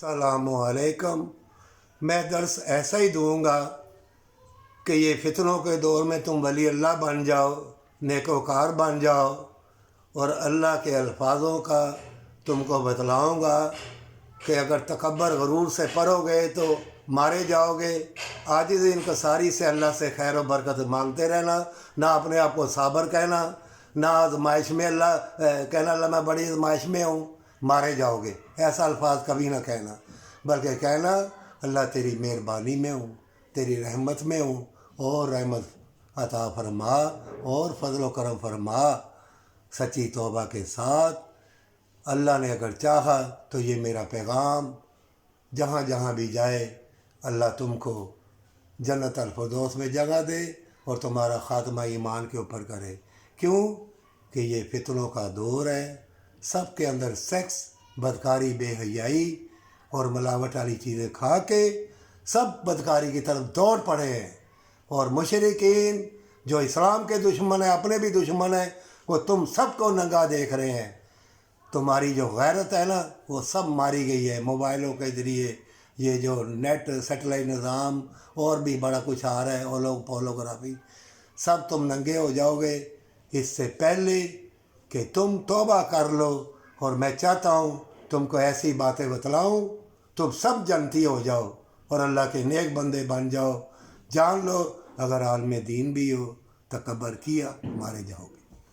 السلام علیکم۔ میں درس ایسا ہی دوں گا کہ یہ فتنوں کے دور میں تم ولی اللہ بن جاؤ، نیکوکار بن جاؤ، اور اللہ کے الفاظوں کا تم کو بتلاؤں گا کہ اگر تکبر غرور سے پڑھو گے تو مارے جاؤ گے۔ عاجز انکساری سے اللہ سے خیر و برکت مانگتے رہنا، نہ اپنے آپ کو صابر کہنا، نہ آزمائش میں کہنا اللہ میں بڑی آزمائش میں ہوں، مارے جاؤ گے، ایسا الفاظ کبھی نہ کہنا، بلکہ کہنا اللہ تیری مہربانی میں ہوں، تیری رحمت میں ہوں، اور رحمت عطا فرما اور فضل و کرم فرما سچی توبہ کے ساتھ۔ اللہ نے اگر چاہا تو یہ میرا پیغام جہاں جہاں بھی جائے اللہ تم کو جنت الفردوس میں جگہ دے اور تمہارا خاتمہ ایمان کے اوپر کرے۔ کیوں کہ یہ فتنوں کا دور ہے، سب کے اندر سیکس، بدکاری، بے حیائی اور ملاوٹ والی چیزیں کھا کے سب بدکاری کی طرف دوڑ پڑے ہیں، اور مشرکین جو اسلام کے دشمن ہیں، اپنے بھی دشمن ہیں، وہ تم سب کو ننگا دیکھ رہے ہیں۔ تمہاری جو غیرت ہے نا وہ سب ماری گئی ہے موبائلوں کے ذریعے، یہ جو نیٹ سیٹلائٹ نظام اور بھی بڑا کچھ آ رہا ہے، ہولوگرافی، سب تم ننگے ہو جاؤ گے اس سے پہلے کہ تم توبہ کر لو۔ اور میں چاہتا ہوں تم کو ایسی باتیں بتلاؤں تم سب جنتی ہو جاؤ اور اللہ کے نیک بندے بن جاؤ۔ جان لو اگر عالم دین بھی ہو، تکبر کیا، مارے جاؤ گے۔